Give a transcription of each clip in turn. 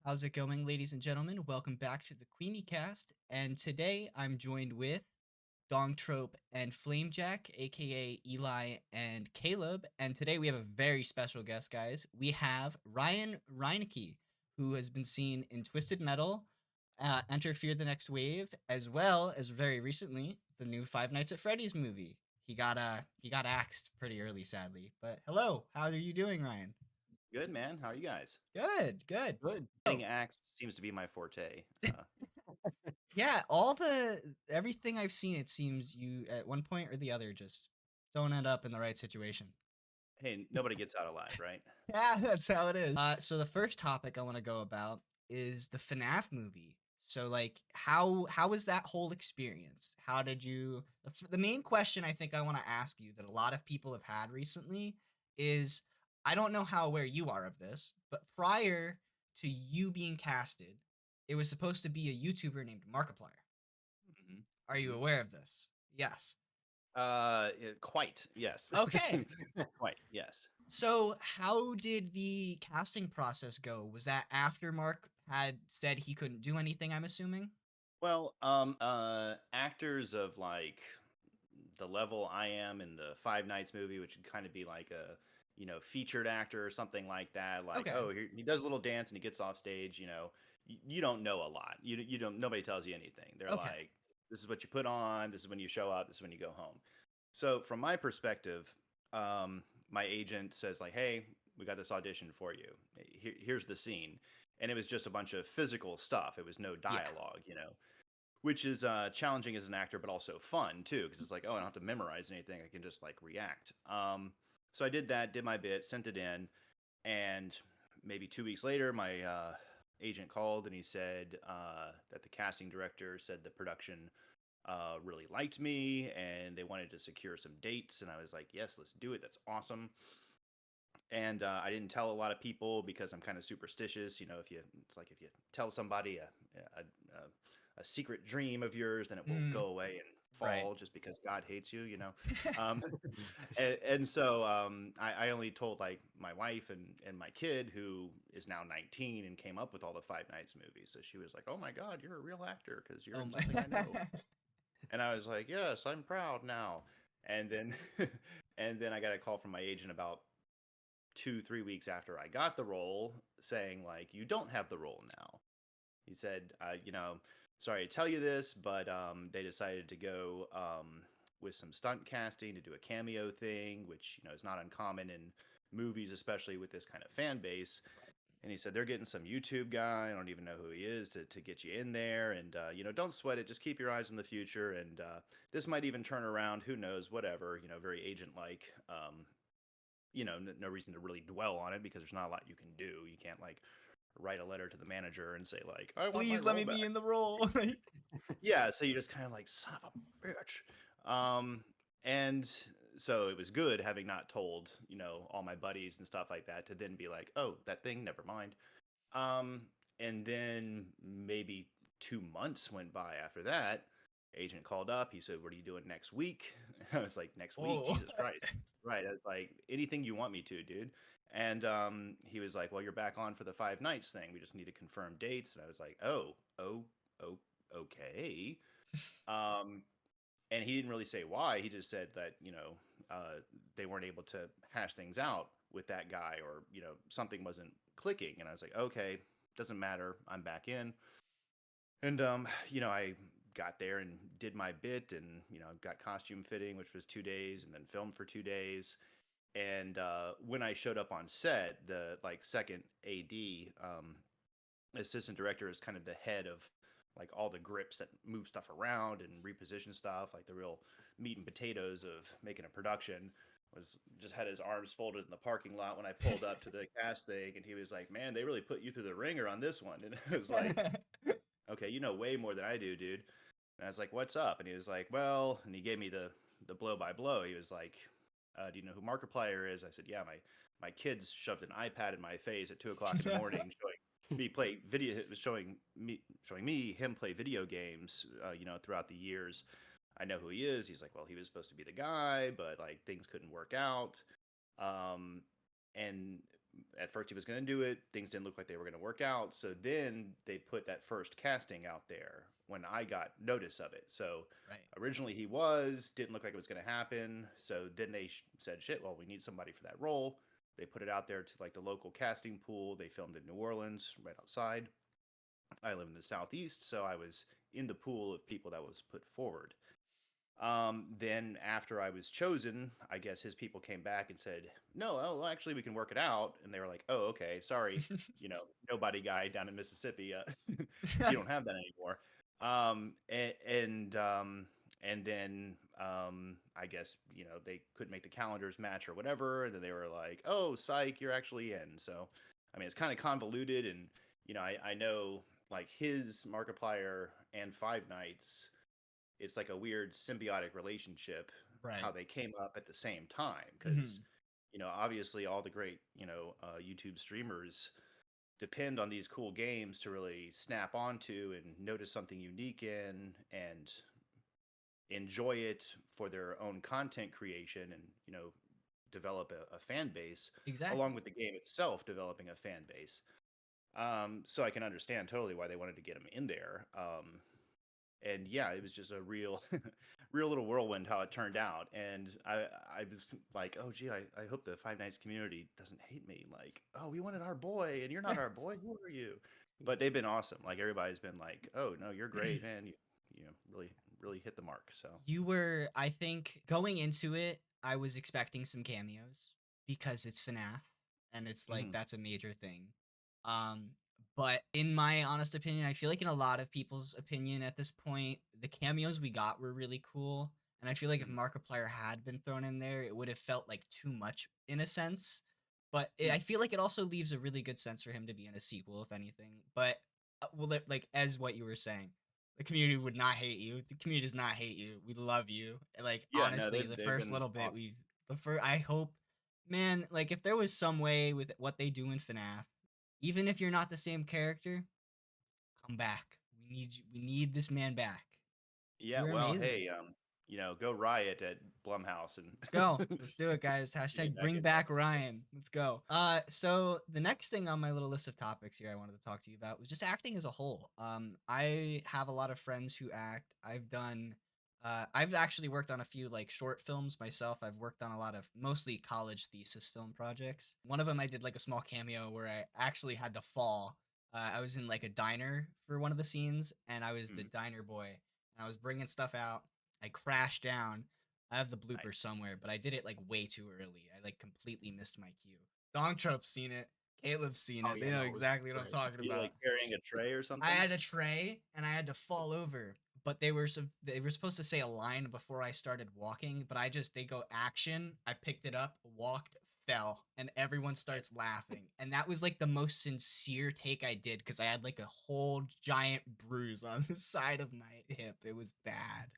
How's it going, ladies and gentlemen? Welcome back to the Cweemy cast. And today I'm joined with Dongtrope and Flamejack, aka Eli and Caleb. And today we have a very special guest, guys. We have Ryan Reinike, who has been seen in Twisted Metal, Enterfear the Next Wave, as well as very recently the new Five Nights at Freddy's movie. He got axed pretty early, sadly. But hello, how are you doing, Ryan? Good, man. How are you guys? Good, good. Good. Getting axed seems to be my forte. Yeah, all the everything I've seen, it seems you at one point or the other just don't end up in the right situation. Hey, nobody gets out alive, right? Yeah, that's how it is. So the first topic I want to go about is the FNAF movie. So like, how was that whole experience? How did you? The main question I think I want to ask you that a lot of people have had recently is, I don't know how aware you are of this, but prior to you being casted, it was supposed to be a YouTuber named Markiplier. hmm Are you hmm aware of this? Yes. Quite, yes. Okay. Quite, yes. So, how did the casting process go? Was that after Mark had said he couldn't do anything, I'm assuming? Well, actors of like the level I am in the Five Nights movie, which would kind of be like a, featured actor or something like that. Like, Okay. oh, he does a little dance and he gets off stage. You don't know a lot. You don't. Nobody tells you anything. They're Okay. like, this is what you put on. This is when you show up. This is when you go home. So from my perspective, my agent says like, hey, we got this audition for you. Here's the scene, and it was just a bunch of physical stuff. It was no Yeah. dialogue, which is challenging as an actor, but also fun too, because it's like, oh, I don't have to memorize anything. I can just like react. So I did that, did my bit, sent it in, and maybe 2 weeks later, my agent called and he said that the casting director said the production really liked me and they wanted to secure some dates. And I was like, yes, let's do it. That's awesome. And I didn't tell a lot of people because I'm kind of superstitious. It's like if you tell somebody a secret dream of yours, then it will Mm, go away and right. fall just because God hates you. Um, and so I only told like my wife and my kid, who is now 19 and came up with all the Five Nights movies. So she was like, "Oh my God, you're a real actor because you're Oh in my. something I know." And I was like, "Yes, I'm proud now." And then and then I got a call from my agent about 2, 3 weeks after I got the role, saying like, "You don't have the role now." He said, sorry to tell you this, but they decided to go with some stunt casting to do a cameo thing, which is not uncommon in movies, especially with this kind of fan base. And he said they're getting some YouTube guy. I don't even know who he is to get you in there, and don't sweat it. Just keep your eyes on the future, and this might even turn around. Who knows? Whatever. Very agent like. No reason to really dwell on it because there's not a lot you can do. You can't like write a letter to the manager and say like, I want my Please let role me back. be in the role. Yeah, so you just kind of like, son of a bitch. And so it was good having not told, all my buddies and stuff like that to then be like, oh, that thing, never mind. Um, and then maybe 2 months went by after that. Agent called up. He said, what are you doing next week? I was like, next week? Oh. Jesus Christ. Right. I was like, anything you want me to, dude. And he was like, well, you're back on for the Five Nights thing. We just need to confirm dates. And I was like, oh, okay. Um, and he didn't really say why. He just said that they weren't able to hash things out with that guy, or something wasn't clicking. And I was like, okay, doesn't matter. I'm back in. And I got there and did my bit, and got costume fitting, which was 2 days, and then filmed for 2 days. And when I showed up on set, the like second AD, assistant director, is kind of the head of like all the grips that move stuff around and reposition stuff, like the real meat and potatoes of making a production. Was just had his arms folded in the parking lot when I pulled up to the cast thing, and he was like, "Man, they really put you through the ringer on this one." And I was like, "Okay, you know way more than I do, dude." And I was like, "What's up?" And he was like, "Well," and he gave me the blow by blow. He was like, "Do you know who Markiplier is?" I said, "Yeah, my kids shoved an iPad in my face at 2 o'clock in the morning, showing me play video, showing me him play video games, throughout the years. I know who he is." He's like, "Well, he was supposed to be the guy, but like things couldn't work out." Um, and at first he was going to do it. Things didn't look like they were going to work out. So then they put that first casting out there when I got notice of it. So Right. originally didn't look like it was going to happen. So then they said, shit, well, we need somebody for that role. They put it out there to like the local casting pool. They filmed in New Orleans, right outside. I live in the Southeast, so I was in the pool of people that was put forward. Then after I was chosen, I guess his people came back and said, "No, oh, well, actually, we can work it out." And they were like, "Oh, okay, sorry, nobody guy down in Mississippi, you don't have that anymore." And then I guess they couldn't make the calendars match or whatever, and then they were like, "Oh, psych, you're actually in." So, I mean, it's kind of convoluted, and I know like his Markiplier and Five Nights, it's like a weird symbiotic relationship how Right. they came up at the same time because Hmm. obviously all the great YouTube streamers depend on these cool games to really snap onto and notice something unique in and enjoy it for their own content creation and develop a fan base along Exactly. with the game itself developing a fan base. So I can understand totally why they wanted to get him in there. And yeah, it was just a real, real little whirlwind how it turned out. And I was like, oh gee, I hope the Five Nights community doesn't hate me. Like, oh, we wanted our boy, and you're not our boy. Who are you? But they've been awesome. Like everybody's been like, oh no, you're great, man. You really really hit the mark. So You were, I think, going into it, I was expecting some cameos because it's FNAF and it's like mhm. that's a major thing. Um, but in my honest opinion, I feel like in a lot of people's opinion at this point, the cameos we got were really cool. And I feel like if Mhm. Markiplier had been thrown in there, it would have felt like too much in a sense. But I Mm. feel like it also leaves a really good sense for him to be in a sequel, if anything. But like as what you were saying, the community would not hate you. The community does not hate you. We love you. Like Yeah, no, honestly, they've the they've first been little bit awesome. we've the first I hope, man, like if there was some way with what they do in FNAF, even if you're not the same character, come back. We need this man back. Yeah, You're well, amazing. hey, go riot at Blumhouse Let's go. and Let's do it, guys. get Hashtag back bring in there. back Ryan. Let's go. So the next thing on my little list of topics here I wanted to talk to you about was just acting as a whole. I have a lot of friends who act. I've actually worked on a few like short films myself. I've worked on a lot of mostly college thesis film projects. One of them I did like a small cameo where I actually had to fall. I was in like a diner for one of the scenes, and I was the Mhm. diner boy, and I was bringing stuff out. I crashed down. I have the blooper Nice. somewhere, but I did it like way too early. I like completely missed my cue. Dongtrope's seen it. Caleb's seen Oh it. They yeah, know no, it was exactly what I'm great. talking You about. like carrying a tray or I something? had a tray and I had to fall over, but they were supposed to say a line before I started walking, but they go action. I picked it up, walked, fell, and everyone Nice. starts laughing. And that was like the most sincere take I did because I had like a whole giant bruise on the side of my hip. It was bad.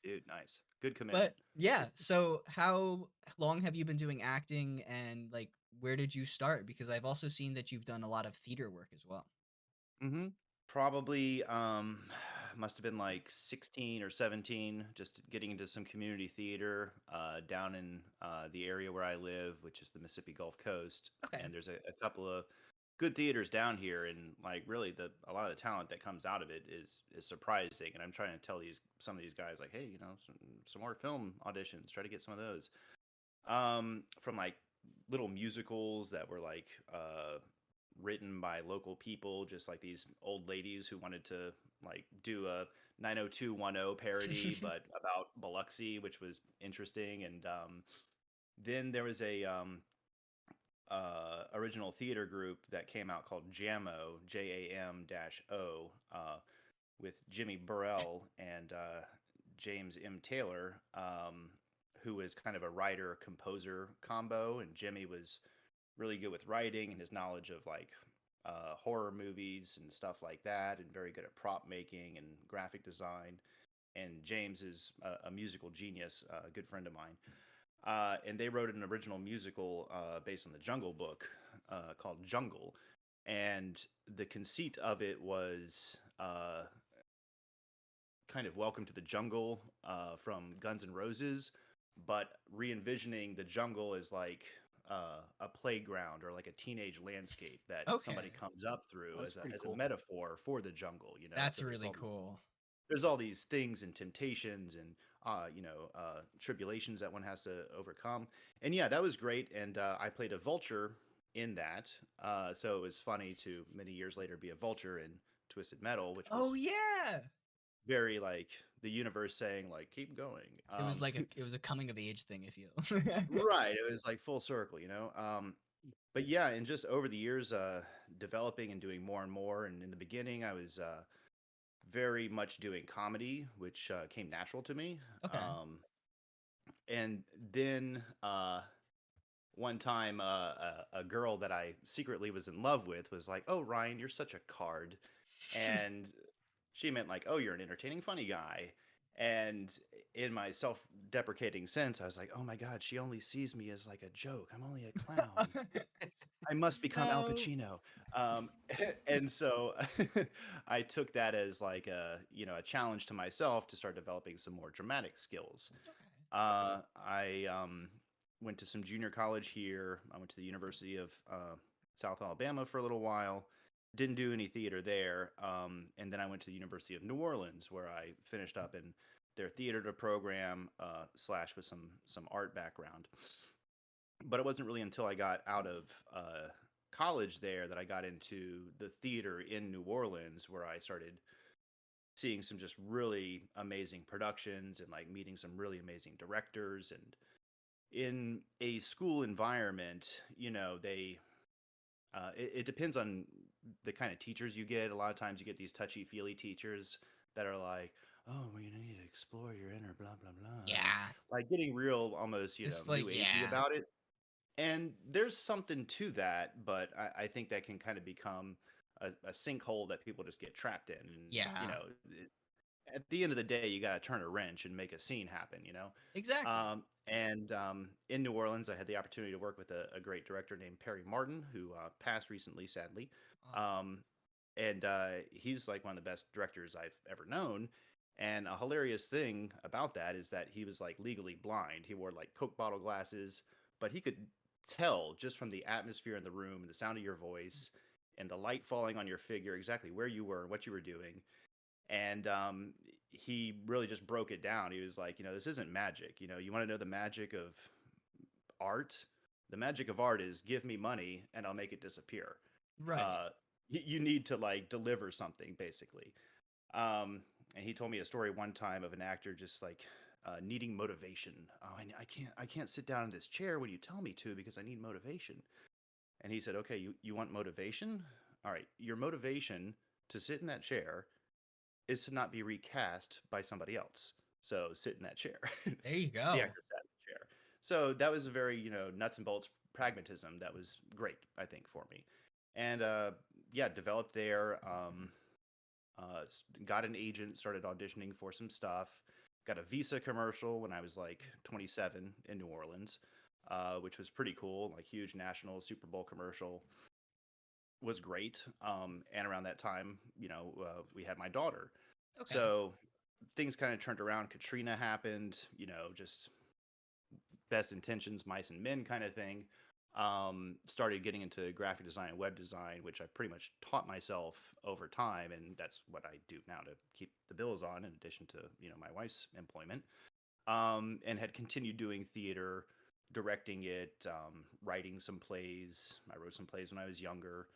Dude, nice. Good commitment. But yeah, so how long have you been doing acting and like where did you start? Because I've also seen that you've done a lot of theater work as well. Mhm. Probably must have been like 16 or 17 just getting into some community theater down in the area where I live, which is the Mississippi Gulf Coast, Okay. and there's a couple of good theaters down here, and like really a lot of the talent that comes out of it is surprising, and I'm trying to tell some of these guys like, hey, some more film auditions, try to get some of those. From like little musicals that were like written by local people, just like these old ladies who wanted to like do a 90210 parody, but about Biloxi, which was interesting. And then there was a original theater group that came out called JAMO, JAM-O, with Jimmy Burrell and James M. Taylor, who was kind of a writer composer combo, and Jimmy was really good with writing and his knowledge of like horror movies and stuff like that, and very good at prop making and graphic design. And James is a musical genius, a good friend of mine. And they wrote an original musical based on the Jungle Book called Jungle. And the conceit of it was kind of Welcome to the Jungle from Guns N' Roses, but re envisioning the jungle as like a playground or like a teenage landscape that somebody Okay. comes up through That's pretty as a cool. metaphor for the jungle. You know, That's so really cool. there's all these things and temptations and tribulations that one has to overcome. And yeah, that was great. And I played a vulture in that, so it was funny to many years later be a vulture in Twisted Metal, which Oh was yeah. very like the universe saying like keep going. It was a coming of age thing, I feel. Right, it was like full circle, you know. But yeah, and just over the years, developing and doing more and more. And in the beginning, I was very much doing comedy, which came natural to me. Okay. And then one time, a girl that I secretly was in love with was like, "Oh, Ryan, you're such a card," and she meant like, "Oh, you're an entertaining, funny guy." And in my self-deprecating sense, I was like, "Oh my God, she only sees me as like a joke. I'm only a clown. I must become Al No. Pacino." Um, and so I took that as like a challenge to myself to start developing some more dramatic skills. Okay. I went to some junior college here. I went to the University of South Alabama for a little while. Didn't do any theater there. And then I went to the University of New Orleans, where I finished up in their theater program slash with some art background. But it wasn't really until I got out of college there that I got into the theater in New Orleans, where I started seeing some just really amazing productions and like meeting some really amazing directors. And in a school environment, it depends on the kind of teachers you get. A lot of times you get these touchy feely teachers that are like, "Oh, well, you need to explore your inner blah blah blah," and Yeah. like getting real, almost It's new like, agey yeah. about it. And there's something to that, but I think that can kind of become a sinkhole that people just get trapped in. And Yeah. at the end of the day, you got to turn a wrench and make a scene happen. Exactly. And in New Orleans, I had the opportunity to work with a great director named Perry Martin, who passed recently, sadly. Oh, Um, and he's like one of the best directors I've ever known. And a hilarious thing about that is that he was like legally blind. He wore like Coke bottle glasses, but he could tell just from the atmosphere in the room and the sound of your voice and the light falling on your figure exactly where you were and what you were doing. And he really just broke it down. He was like, this isn't magic. You want to know the magic of art? The magic of art is give me money and I'll make it disappear. right. Uh, you need to like deliver something basically. And he told me a story one time of an actor just like needing motivation. Oh, I can't sit down in this chair when you tell me to because I need motivation. And he said, okay, you want motivation? All right, your motivation to sit in that chair is to not be recast by somebody else. So sit in that chair. There you The go. actor sat in the chair. So that was a very, nuts and bolts pragmatism that was great, I think, for me. And yeah, developed there. Got an agent, started auditioning for some stuff. Got a Visa commercial when I was like 27 in New Orleans, which was pretty cool. Like huge national Super Bowl commercial was great. And around that time, we had my daughter. Okay. So things kind of turned around. Katrina happened, just best intentions, mice and men kind of thing. Started getting into graphic design and web design, which I pretty much taught myself over time, and that's what I do now to keep the bills on, in addition to my wife's employment. And had continued doing theater, directing it, writing some plays. I wrote some plays when I was younger.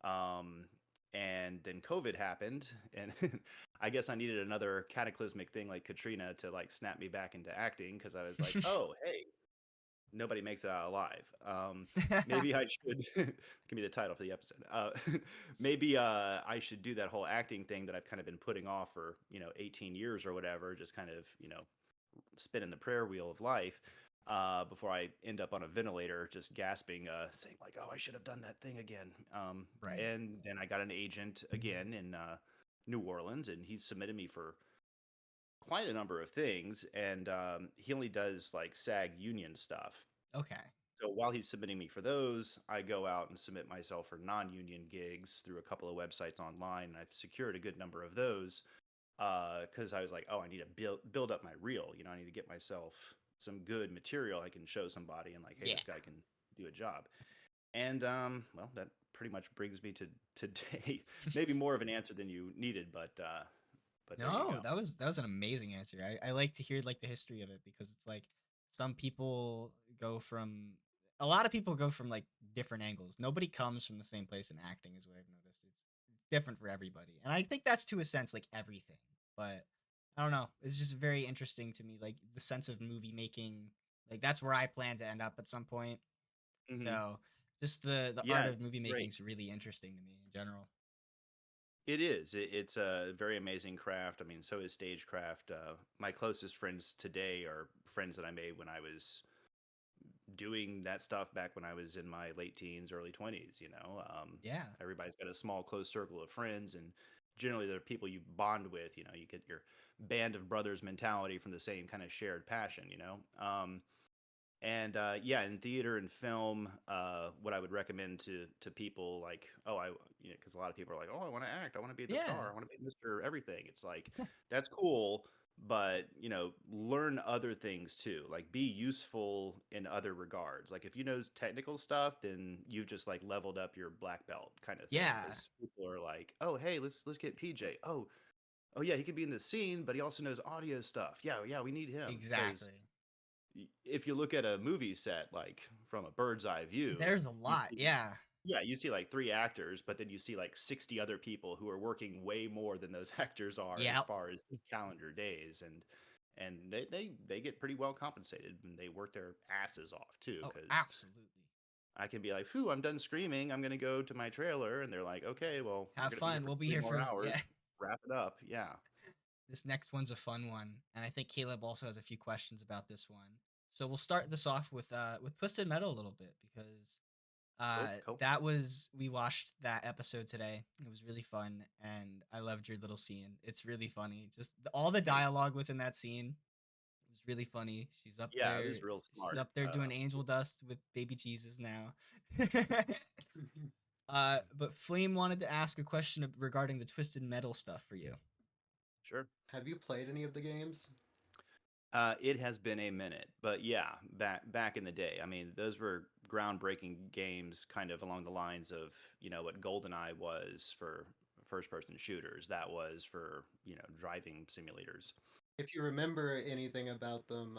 Um, and then COVID happened, and I guess I needed another cataclysmic thing like Katrina to like snap me back into acting because I was like, oh, hey, nobody makes it out alive. Maybe I should give me the title for the episode. Maybe I should do that whole acting thing that I've kind of been putting off for 18 years or whatever, just kind of spinning the prayer wheel of life before I end up on a ventilator, just gasping, saying like, "Oh, I should have done that thing again." Right. And then I got an agent again in New Orleans, and he submitted me for quite a number of things, and he only does like SAG union stuff. Okay. So while he's submitting me for those, I go out and submit myself for non-union gigs through a couple of websites online, and I've secured a good number of those because I was like, oh, I need to build up my reel. I need to get myself some good material I can show somebody, and like, hey, Yeah. this guy can do a job. And well, that pretty much brings me to today. Maybe more of an answer than you needed, but there you No, go. that was an amazing answer. I like to hear like the history of it because it's like some people go from a lot of people go from like different angles. Nobody comes from the same place in acting, is what I've noticed. It's different for everybody, and I think that's to a sense like everything. But I don't know. It's just very interesting to me, like the sense of movie making. Like that's where I plan to end up at some point. Hmm. So just the Yeah, art of it's movie making great. is really interesting to me in general. It is. It's a very amazing craft. I mean, so is stagecraft. My closest friends today are friends that I made when I was doing that stuff back when I was in my late teens, early 20s. Yeah. Everybody's got a small, close circle of friends, and generally they're people you bond with. You get your band of brothers mentality from the same kind of shared passion. And yeah, in theater and film, what I would recommend to people like, oh, because a lot of people are like, oh, I want to act, I want to be the Yeah. star, I want to be Mr. Everything. It's like that's cool, but learn other things too. Like, be useful in other regards. Like, if you know technical stuff, then you've just like leveled up your black belt kind of thing. Yeah. Because people are like, oh, hey, let's get PJ. Oh yeah, he could be in the scene, but he also knows audio stuff. Yeah, yeah, we need him because Exactly. if you look at a movie set like from a bird's eye view, There's a you lot. see Yeah. yeah, you see like three actors, but then you see like 60 other people who are working way more than those actors are as Yeah. far as calendar days, and they get pretty well compensated and they work their asses off too. Oh, Because absolutely. I can be like, "Phew, I'm done screaming. I'm gonna go to my trailer," and they're like, "Okay, well, we're Have gonna be here fun. for We'll be 3 here more for hours. yeah. Wrap it up." Yeah, This next one's a fun one, and I think Caleb also has a few questions about this one. So we'll start this off with Twisted Metal a little bit because cool, cool. that was we watched that episode today. It was really fun, and I loved your little scene. It's really funny. Just all the Thank dialogue within that scene was really funny. She's up Yeah, it there. was real She's smart. up there doing angel dust with baby Jesus now. But Flame wanted to ask a question regarding the Twisted Metal stuff for you. Sure. Have you played any of the games? It has been a minute, but yeah, back in the day. I mean, those were groundbreaking games, kind of along the lines of what GoldenEye was for first-person shooters. That was for driving simulators. If you remember anything about them,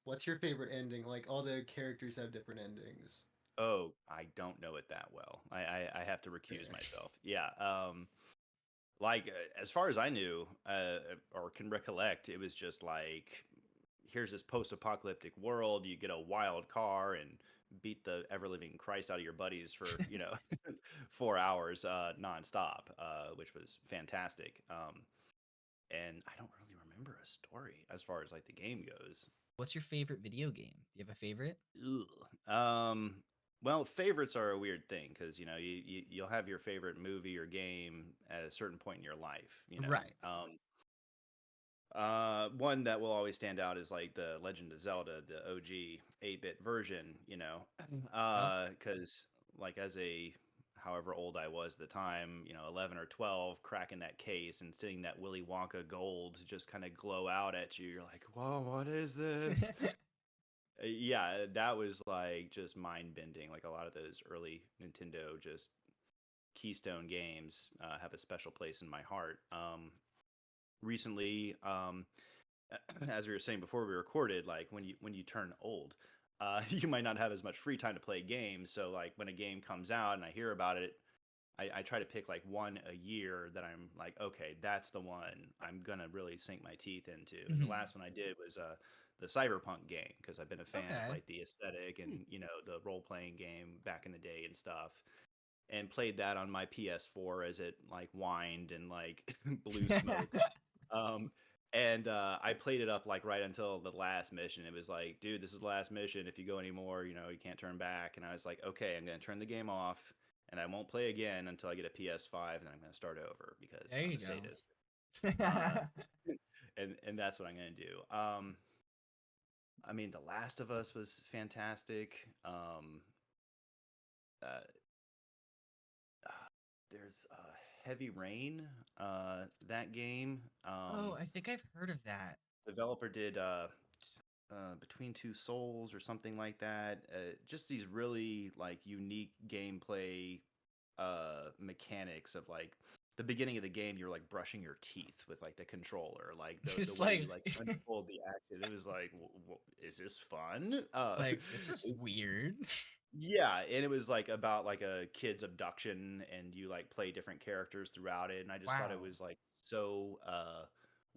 what's your favorite ending? Like all the characters have different endings. Oh, I don't know it that well. I have to recuse Fair. myself. Yeah. Like as far as I knew or can recollect, it was just like here's this post-apocalyptic world. You get a wild car and beat the ever-living Christ out of your buddies for 4 hours nonstop, which was fantastic. And I don't really remember a story as far as like the game goes. What's your favorite video game? Do you have a favorite? Ugh. Well, favorites are a weird thing because you'll have your favorite movie or game at a certain point in your life. Right. One that will always stand out is like the Legend of Zelda, the OG 8-bit version. Yep. Because like as a however old I was at the time, 11 or 12, cracking that case and seeing that Willy Wonka gold just kind of glow out at you, you're like, whoa, what is this? Yeah, that was like just mind bending. Like a lot of those early Nintendo just keystone games have a special place in my heart. Recently, as we were saying before we recorded, like when you turn old, you might not have as much free time to play games. So like when a game comes out and I hear about it, I try to pick like one a year that I'm like, okay, that's the one I'm gonna really sink my teeth into. And the Mhm. last one I did was the Cyberpunk game because I've been a fan of Okay. like the aesthetic Hmm. and the role playing game back in the day and stuff. And played that on my PS4 as it like whined and like blew smoke. Um, and I played it up like right until the last mission. It was like, dude, this is the last mission. If you go anymore, you can't turn back. And I was like, okay, I'm gonna turn the game off, and I won't play again until I get a PS5, and I'm gonna start over because There I'm you a sadist. go. Uh, and that's what I'm gonna do. I mean, The Last of Us was fantastic. Uh, there's Heavy Rain. That game. Oh, I think I've heard of that. Developer did Between Two Souls or something like that. Just these really like unique gameplay mechanics of like the beginning of the game. You're like brushing your teeth with like the controller, like the It's way like you like unfold the action. It was like, is this fun? it's like this is weird. Yeah, and it was like about like a kid's abduction, and you like play different characters throughout it, and I just thought it Wow. was like so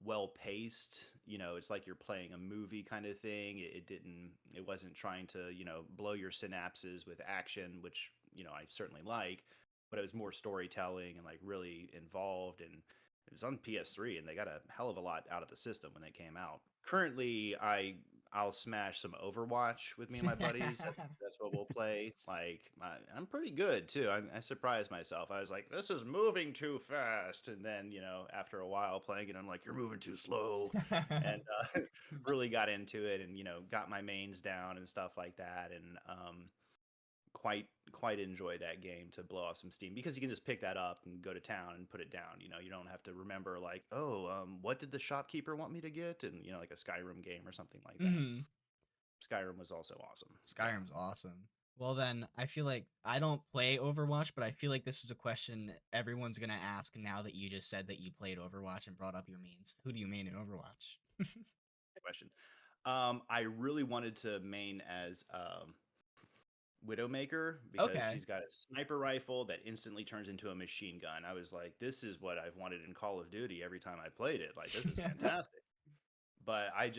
well paced. It's like you're playing a movie kind of thing. It wasn't trying to, blow your synapses with action, which, I certainly like, but it was more storytelling and like really involved, and it was on PS3, and they got a hell of a lot out of the system when they came out. Currently, I'll smash some Overwatch with me and my buddies. That's what we'll play. Like, I'm pretty good too. I surprised myself. I was like, "This is moving too fast," and then after a while playing it, I'm like, "You're moving too slow," and really got into it, and got my mains down and stuff like that, and quite enjoy that game to blow off some steam because you can just pick that up and go to town and put it down. You don't have to remember like, oh, what did the shopkeeper want me to get, and like a Skyrim game or something like that. Mhm. Skyrim was also awesome. Skyrim's awesome. Well, then I feel like I don't play Overwatch, but I feel like this is a question everyone's gonna ask now that you just said that you played Overwatch and brought up your mains. Who do you main in Overwatch? Question. I really wanted to main as Widowmaker because Okay. she's got a sniper rifle that instantly turns into a machine gun. I was like, this is what I've wanted in Call of Duty every time I played it. Like, this is fantastic. But I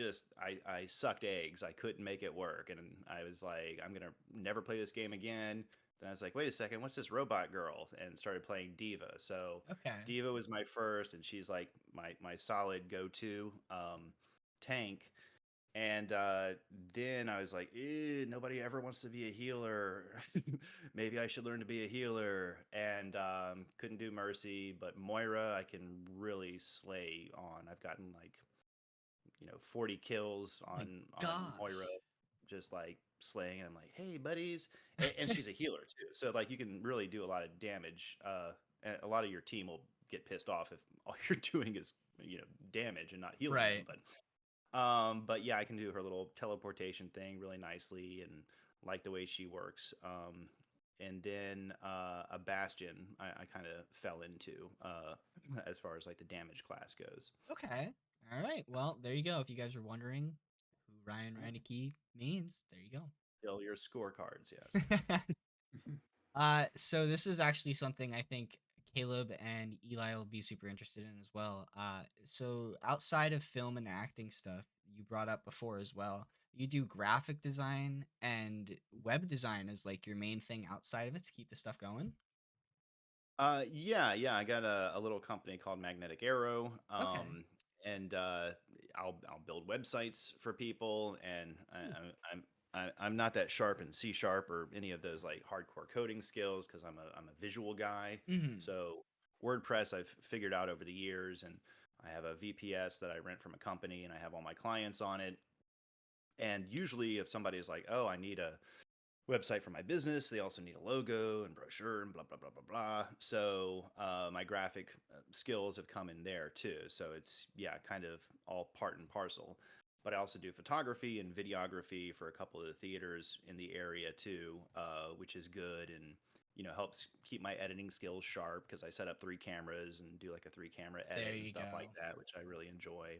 sucked eggs. I couldn't make it work, and I was like, I'm gonna never play this game again. Then I was like, wait a second, what's this robot girl? And started playing Diva. So Okay. Diva was my first, and she's like my solid go-to tank. And then I was like, nobody ever wants to be a healer. Maybe I should learn to be a healer. And couldn't do Mercy, but Moira I can really slay on. I've gotten like 40 kills My on Moira, gosh. just like slaying. And I'm like, hey buddies, and she's a healer too, so like you can really do a lot of damage. And a lot of your team will get pissed off if all you're doing is damage and not healing them. Right. But yeah, I can do her little teleportation thing really nicely, and like the way she works. And then a Bastion I kind of fell into as far as like the damage class goes. Okay. All right. Well, there you go. If you guys are wondering who Ryan Reinike means, there you Fill your scorecards, yes. go. So this is actually something I think Caleb and Eli will be super interested in as well. So outside of film and acting stuff, you brought up before as well. You do graphic design and web design as like your main thing outside of it to keep the stuff going. Yeah. I got a little company called Magnetic Arrow, Okay. and I'll build websites for people, and Ooh. I'm not that sharp in C sharp or any of those like hardcore coding skills because I'm a visual guy. Hmm. So WordPress I've figured out over the years, and I have a VPS that I rent from a company, and I have all my clients on it. And usually, if somebody is like, "Oh, I need a website for my business," they also need a logo and brochure and blah blah blah blah blah. So my graphic skills have come in there too. So it's kind of all part and parcel. But I also do photography and videography for a couple of the theaters in the area too, which is good, and helps keep my editing skills sharp because I set up 3 cameras and do like a 3 camera There edit and you stuff like go. that, which I really enjoy.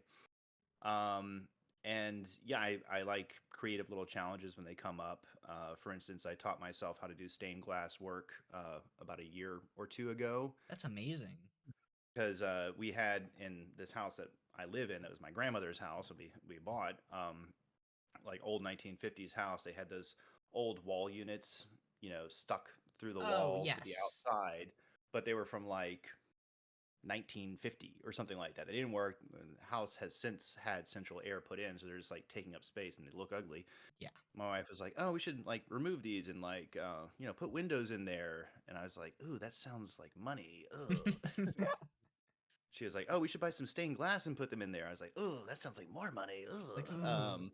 Um, and yeah, I like creative little challenges when they come up. For instance, I taught myself how to do stained glass work about a year or two ago That's amazing. because we had in this house that I live in, that was my grandmother's house, that we bought, like old 1950s house. They had those old wall units, stuck through the Oh, wall to the yes. outside, but they were from like 1950 or something like that. They didn't work. The house has since had central air put in, so they're just like taking up space and they look ugly. Yeah. My wife was like, "Oh, we should like remove these and like put windows in there." And I was like, "Ooh, that sounds like money." Ugh. She was like, "Oh, we should buy some stained glass and put them in there." I was like, "Oh, that sounds like more money." Like, Ugh. ooh.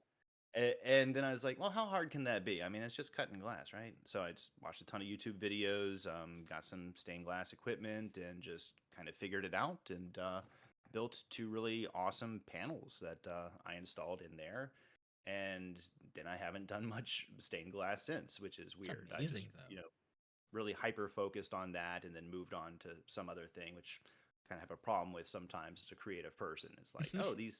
And then I was like, "Well, how hard can that be? I mean, it's just cutting glass, right?" So I just watched a ton of YouTube videos, got some stained glass equipment, and just kind of figured it out, and built 2 really awesome panels that I installed in there. and then I haven't done much stained glass since, which is It's weird. I amazing just, though. really hyper focused on that and then moved on to some other thing, which kind of have a problem with sometimes as a creative person. It's like, oh, these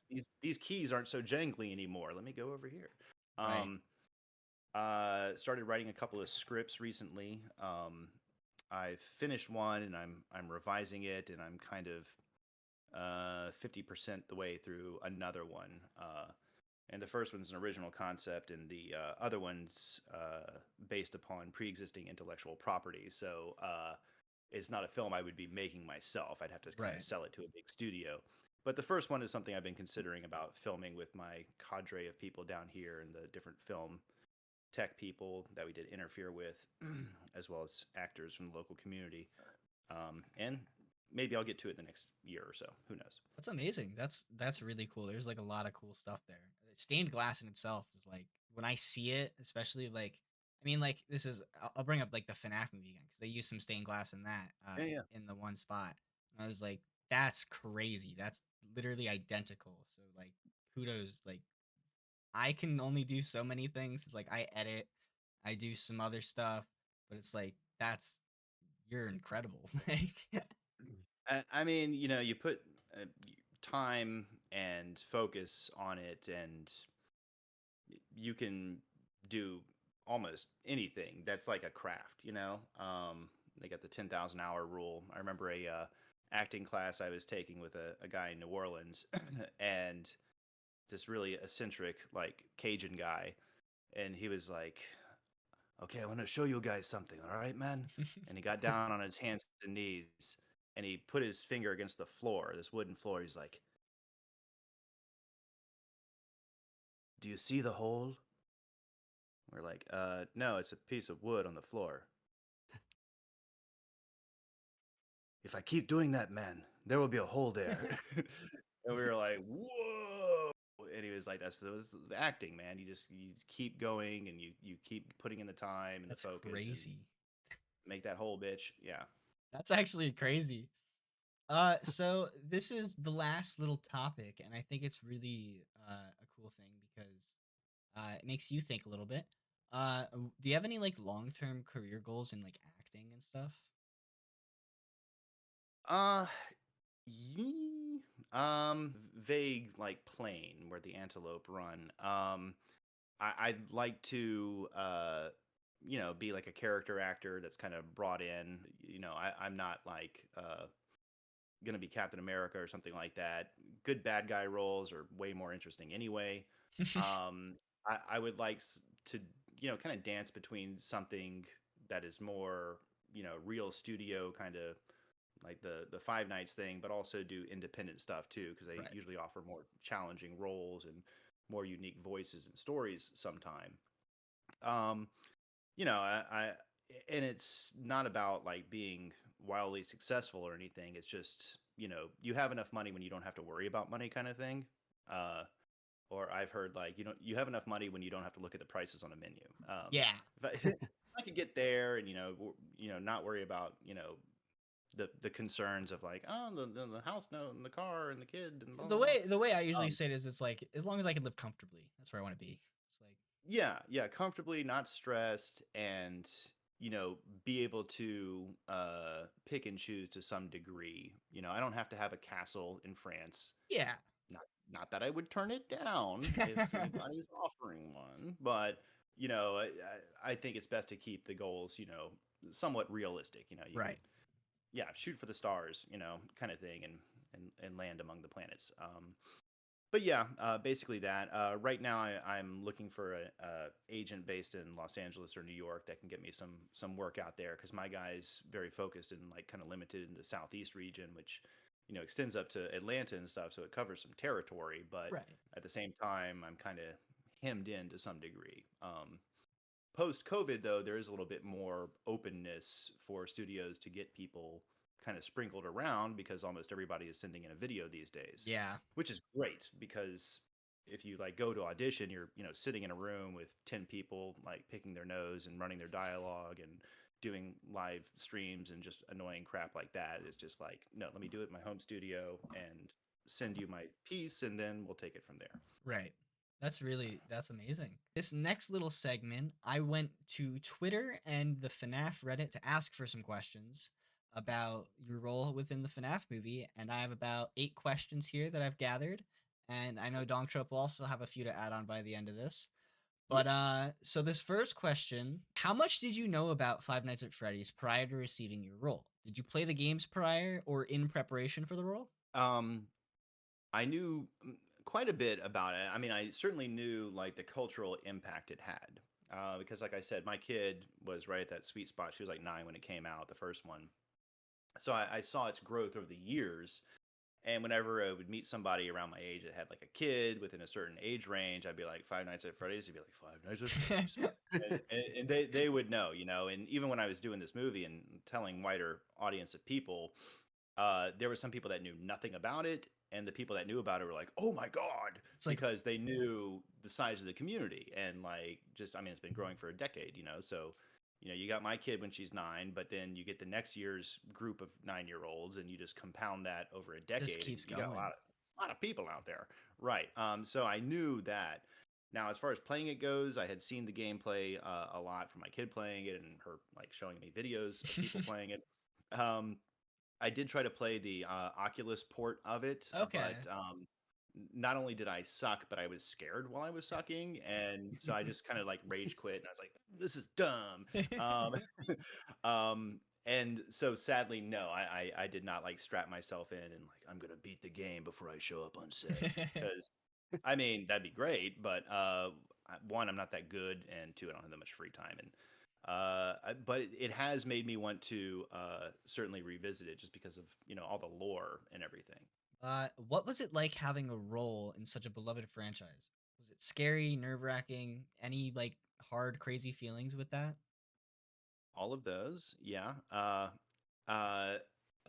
keys aren't so jangly anymore. Let me go over here. Right. Um, Started writing a couple of scripts recently. I've finished one and I'm revising it, and I'm kind of 50% the way through another one. And the first one's an original concept, and the other one's based upon pre-existing intellectual property. So it's not a film I would be making myself. I'd have to kind of Right. sell it to a big studio. But the first one is something I've been considering about filming with my cadre of people down here and the different film tech people that we did Enterfear with, as well as actors from the local community. And maybe I'll get to it in the next year or so. Who knows? That's amazing. That's really cool. There's like a lot of cool stuff there. Stained glass in itself is like when I see it, especially like I mean like this is I'll bring up like the FNAF movie again because they used some stained glass in that Yeah, yeah. in the one spot. And I was like, that's crazy. That's literally identical. So like kudos. Like I can only do so many things. It's like I edit, I do some other stuff, but it's like that's you're incredible. Like I mean, you put time and focus on it, and you can do almost anything. That's like a craft. They got the 10,000 hour rule. I remember a acting class I was taking with a guy in New Orleans, and this really eccentric, like Cajun guy, and he was like, "Okay, I want to show you guys something. All right, man." And he got down on his hands and knees, and he put his finger against the floor, this wooden floor. He's like, "Do you see the hole?" We're like, no, it's a piece of wood on the floor. If I keep doing that, man, there will be a hole there." And we were like, "Whoa!" And he was like, "That's the acting, man. You keep going, and you keep putting in the time and the that's focus, and crazy. make that hole, bitch." Yeah. That's actually crazy. So this is the last little topic, and I think it's really a cool thing because it makes you think a little bit. Do you have any like long-term career goals in like acting and stuff? Uh, Ye Vague, like plain where the antelope run. I'd like to, be like a character actor that's kind of brought in. I'm not like gonna be Captain America or something like that. Good bad guy roles are way more interesting anyway. Um, I would like to, kind of dance between something that is more, real studio kind of like the Five Nights thing, but also do independent stuff too, because they Right. usually offer more challenging roles and more unique voices and stories sometime. Um, I and it's not about like being wildly successful or anything. It's just, you have enough money when you don't have to worry about money kind of thing. Uh, or I've heard like, you have enough money when you don't have to look at the prices on a menu. Yeah. If I could get there and, not worry about, the concerns of like, oh, the house note and the car and the kid and blah The blah blah. way I usually Um, say it is it's like as long as I can live comfortably, that's where I want to be. It's like yeah, yeah, comfortably, not stressed, and be able to pick and choose to some degree. I don't have to have a castle in France. yeah. Not not that I would turn it down if anybody's offering one, but I think it's best to keep the goals, somewhat realistic. You can, Right. yeah, shoot for the stars, kind of thing, and land among the planets. But yeah, basically that. Right now, I'm looking for a agent based in Los Angeles or New York that can get me some work out there, because my guy's very focused and like kind of limited in the southeast region, which extends up to Atlanta and stuff, so it covers some territory. But Right. at the same time, I'm kind of hemmed in to some degree. Post COVID, though, there is a little bit more openness for studios to get people kind of sprinkled around, because almost everybody is sending in a video these days, Yeah. which is great. Because if you like go to audition, you're sitting in a room with 10 people like picking their nose and running their dialogue and doing live streams and just annoying crap like that. It's just like, no, let me do it in my home studio and send you my piece, and then we'll take it from there. Right. That's amazing. This next little segment, I went to Twitter and the FNAF Reddit to ask for some questions about your role within the FNAF movie, and I have about 8 questions here that I've gathered, and I know Dongtrop will also have a few to add on by the end of this. Yeah. But so this first question, how much did you know about Five Nights at Freddy's prior to receiving your role? Did you play the games prior or in preparation for the role? Um, I knew quite a bit about it. I mean, I certainly knew like the cultural impact it had. Because, like I said, my kid was right at that sweet spot. She was like 9 when it came out, the first one. So I saw its growth over the years. And whenever I would meet somebody around my age that had like a kid within a certain age range, I'd be like, Five Nights at Freddy's. He'd be like, Five Nights at Freddy's. And they would know, you know. And even when I was doing this movie and telling wider audience of people, there were some people that knew nothing about it, and the people that knew about it were like, "Oh my god," It's like, because they knew the size of the community and like just I mean, it's been growing for a decade, you know. So, you know, you got my kid when she's 9, but then you get the next year's group of 9-year-olds, and you just compound that over a just decade, and keeps you got going. a lot of people out there, right? So I knew that. Now, as far as playing it goes, I had seen the gameplay a lot from my kid playing it and her like showing me videos of people playing it. Um, I did try to play the Oculus port of it, Okay. but not only did I suck, but I was scared while I was sucking, and so I just kind of like rage quit, and I was like, "This is dumb." Um, and so sadly, no, I did not like strap myself in and like I'm gonna beat the game before I show up on set because I mean that'd be great, but one, I'm not that good, and two, I don't have that much free time, and but it has made me want to certainly revisit it just because of you know all the lore and everything. What was it like having a role in such a beloved franchise? Was it scary, nerve-wracking? Any like hard, crazy feelings with that? All of those, yeah. Uh,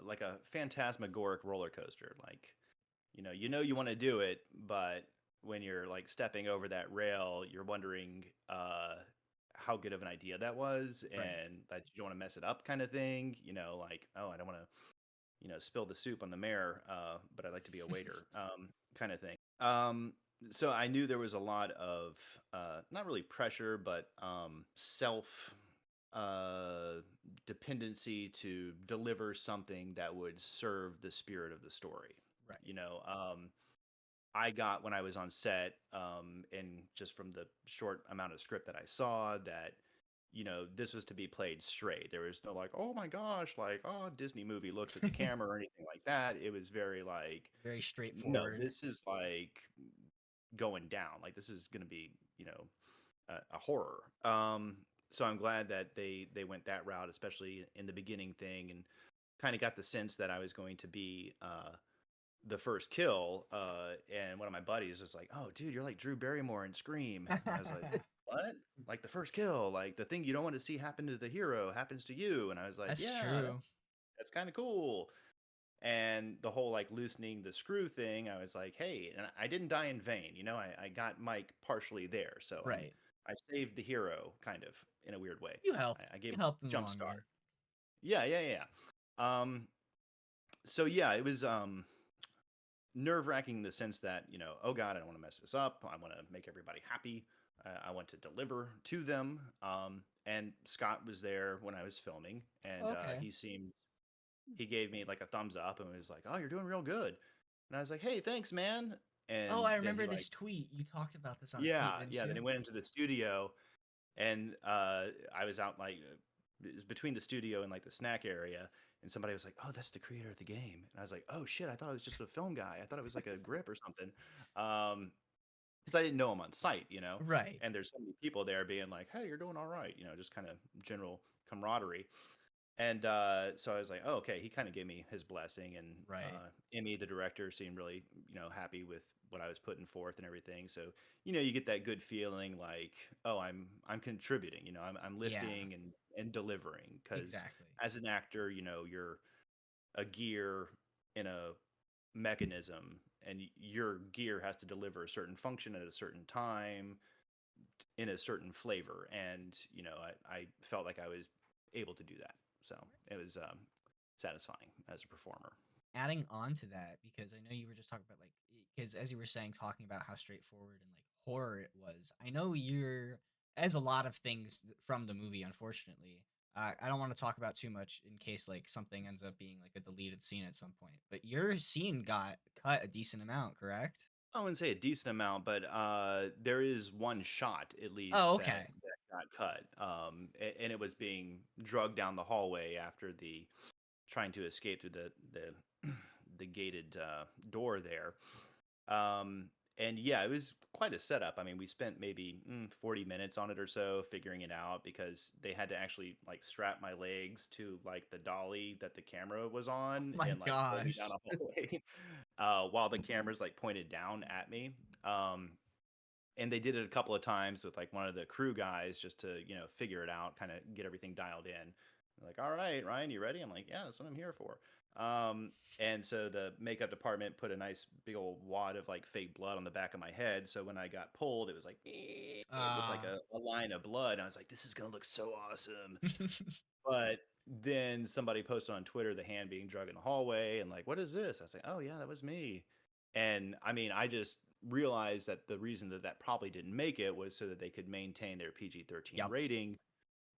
like a phantasmagoric roller coaster. Like you know you want to do it, but when you're like stepping over that rail, you're wondering how good of an idea that was, Right. and that you don't want to mess it up, kind of thing. You know, like oh, I don't want to spill the soup on the mayor, but I'd like to be a waiter, kind of thing. So I knew there was a lot of not really pressure, but self uh, dependency to deliver something that would serve the spirit of the story. Right. You know, I got when I was on set, and just from the short amount of script that I saw, that this was to be played straight. There was no like, oh my gosh, like oh Disney movie looks at the camera or anything like that. It was very like, Very no, straightforward. this is like going down. Like this is going to be a horror. So I'm glad that they went that route, especially in the beginning thing, and kind of got the sense that I was going to be the first kill. And one of my buddies was like, "Oh, dude, you're like Drew Barrymore in Scream," and I was like, "What? Like the first kill? Like the thing you don't want to see happen to the hero happens to you?" And I was like, That's "Yeah, true. that's kind of cool." And the whole like loosening the screw thing, I was like, "Hey," and I didn't die in vain. You know, I got Mike partially there, so Right. I saved the hero kind of in a weird way. You helped. I gave You him a helped in the jump long run. start. Yeah, yeah, yeah. Um, so yeah, it was nerve wracking in the sense that oh god, I don't want to mess this up. I want to make everybody happy. I want to deliver to them. And Scott was there when I was filming, and Okay. he gave me like a thumbs up and was like, "Oh, you're doing real good." And I was like, "Hey, thanks, man." Oh, And I then remember he this like, tweet. You talked about this on a tweet, yeah, didn't yeah. Then you? he went into the studio, and I was out like it was between the studio and like the snack area, and somebody was like, "Oh, that's the creator of the game," and I was like, "Oh shit, I thought it was just a film guy. I thought it was like a grip or something," because I didn't know him on site, Right. And there's so many people there being like, "Hey, you're doing all right," just kind of general camaraderie. And so I was like, "Oh, okay." He kind of gave me his blessing, and Right. Emmy, the director, seemed really, happy with what I was putting forth and everything. So, you get that good feeling, like, "Oh, I'm contributing." I'm Yeah. lifting and delivering. Because Exactly. as an actor, you're a gear in a mechanism, and your gear has to deliver a certain function at a certain time in a certain flavor. And I felt like I was able to do that. So it was satisfying as a performer. Adding on to that, because I know you were just talking about like, because as you were saying, talking about how straightforward and like horror it was. I know as a lot of things from the movie, unfortunately. I don't want to talk about too much in case like something ends up being like a deleted scene at some point. But your scene got cut a decent amount, correct? I wouldn't say a decent amount, but there is one shot at least Oh, that okay. got cut, and it was being drugged down the hallway after the trying to escape through the the gated door there. Um, and yeah, it was quite a setup. I mean, we spent maybe 40 minutes on it or so figuring it out because they had to actually like strap my legs to like the dolly that the camera was Oh on my and like pull me down gosh. a hallway while the camera's like pointed down at me. Um, and they did it a couple of times with like one of the crew guys just to figure it out, kind of get everything dialed in. They're like, all right, Ryan, you ready? I'm like, yeah, that's what I'm here for. And so the makeup department put a nice big old wad of like fake blood on the back of my head, so when I got pulled it was like with like Ah. a line of blood, and I was like, this is gonna look so awesome. But then somebody posted on Twitter the hand being drug in the hallway and like, what is this? I was like, oh yeah, that was me. And I mean, I just realized that the reason that that probably didn't make it was so that they could maintain their PG-13 Yep. rating,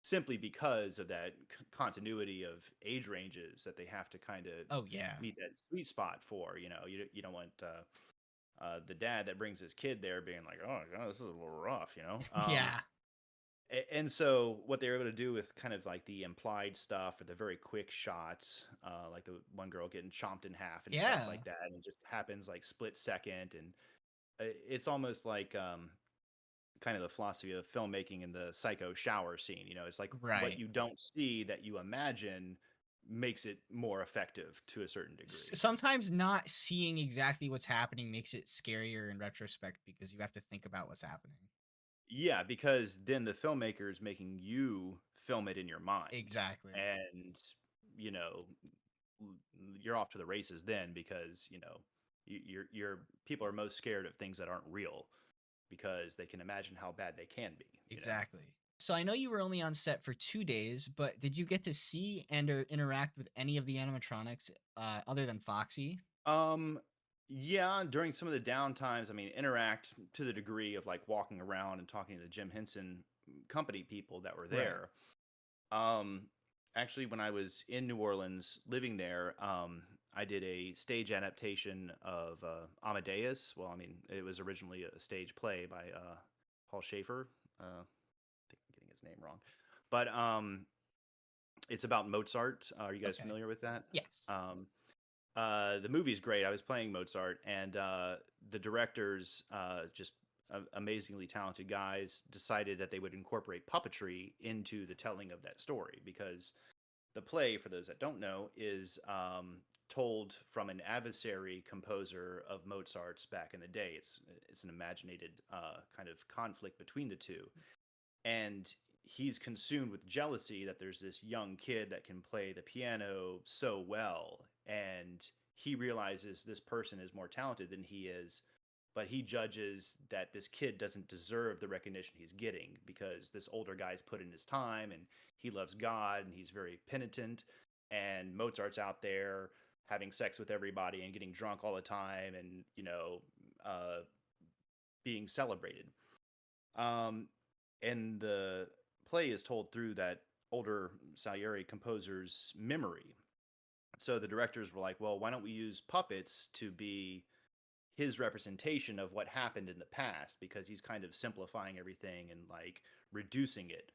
simply because of that continuity of age ranges that they have to kind of Oh yeah. meet that sweet spot for. You don't want the dad that brings his kid there being like, oh God, this is a little rough, Yeah. and so what they were able to do with kind of like the implied stuff or the very quick shots, like the one girl getting chomped in half and stuff Yeah. like that, and it just happens like split second, and it's almost like kind of the philosophy of filmmaking in the psycho shower scene. It's like what Right. you don't see that you imagine makes it more effective to a certain degree. Sometimes not seeing exactly what's happening makes it scarier in retrospect because you have to think about what's happening. Yeah, because then the filmmaker is making you film it in your mind. Exactly. And, you know, you're off to the races then because, your people are most scared of things that aren't real because they can imagine how bad they can be. Exactly. So I know you were only on set for 2 days, but did you get to see and or interact with any of the animatronics other than Foxy? Um, yeah, during some of the downtimes, I mean, interact to the degree of like walking around and talking to the Jim Henson company people that were Right. there. Um, Actually, when I was in New Orleans living there, I did a stage adaptation of Amadeus. Well, I mean, it was originally a stage play by Paul Schaefer. I think I'm getting his name wrong, but it's about Mozart. Are you guys Okay. familiar with that? Yes. Um, the movie's great. I was playing Mozart, and the directors, just amazingly talented guys, decided that they would incorporate puppetry into the telling of that story because the play, for those that don't know, is told from an adversary composer of Mozart's back in the day. It's an imaginated kind of conflict between the two, and he's consumed with jealousy that there's this young kid that can play the piano so well, and he realizes this person is more talented than he is, but he judges that this kid doesn't deserve the recognition he's getting because this older guy's put in his time and he loves God and he's very penitent, and Mozart's out there having sex with everybody and getting drunk all the time and uh, being celebrated. um, and the play is told through that older Salieri composer's memory. So the directors were like, well, why don't we use puppets to be his representation of what happened in the past, because he's kind of simplifying everything and like reducing it.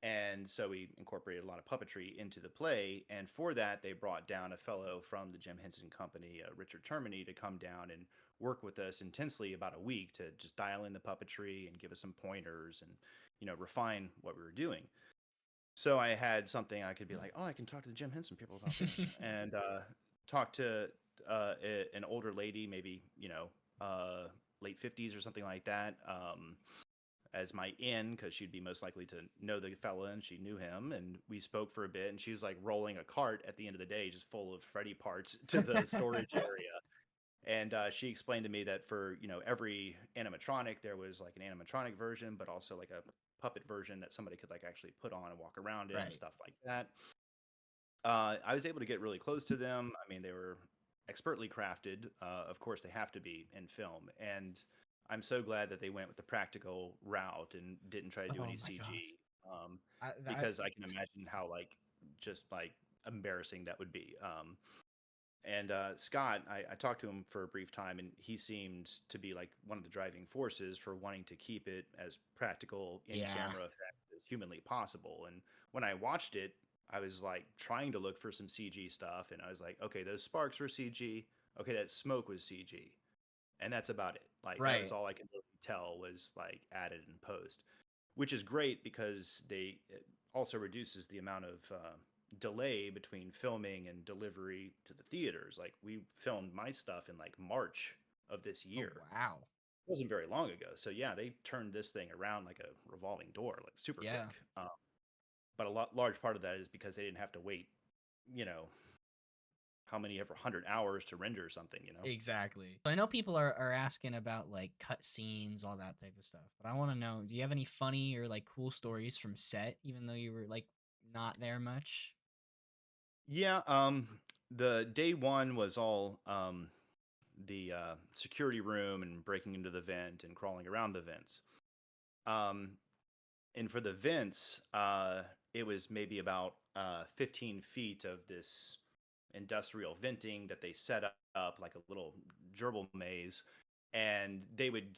And so we incorporated a lot of puppetry into the play. And for that, they brought down a fellow from the Jim Henson Company, Richard Termini, to come down and work with us intensely about a week to just dial in the puppetry and give us some pointers and, refine what we were doing. So I had something I could be like, oh, I can talk to the Jim Henson people about this, and talk to an older lady, maybe late 50s or something like that, as my in, because she'd be most likely to know the fella, and she knew him, and we spoke for a bit, and she was like rolling a cart at the end of the day, just full of Freddy parts to the storage area. And she explained to me that for every animatronic, there was like an animatronic version, but also like a puppet version that somebody could like actually put on and walk around in and Right. stuff like that. I was able to get really close to them. I mean, they were expertly crafted. Of course, they have to be in film, and I'm so glad that they went with the practical route and didn't try to do Oh any my gosh. CG. Um, That because I can imagine how like just like embarrassing that would be. And Scott, I talked to him for a brief time, and he seemed to be like one of the driving forces for wanting to keep it as practical in yeah. camera effect as humanly possible. And when I watched it, I was like trying to look for some CG stuff, and I was like, okay, those sparks were CG. Okay, that smoke was CG, and that's about it. Like that was Right. all I could really tell was like added in post, which is great because it also reduces the amount of delay between filming and delivery to the theaters. Like we filmed my stuff in like March of this Oh year. wow. It wasn't very long ago. So yeah, they turned this thing around like a revolving door, like super Yeah. quick. But large part of that is because they didn't have to wait, you know, how many ever 100 hours to render something, you know? Exactly. So I know people are asking about like cut scenes, all that type of stuff. But I want to know, do you have any funny or like cool stories from set, even though you were like not there much? Yeah. The day one was all the security room and breaking into the vent and crawling around the vents. Um, and for the vents, it was maybe about 15 feet of this industrial venting that they set up like a little gerbil maze, and they would,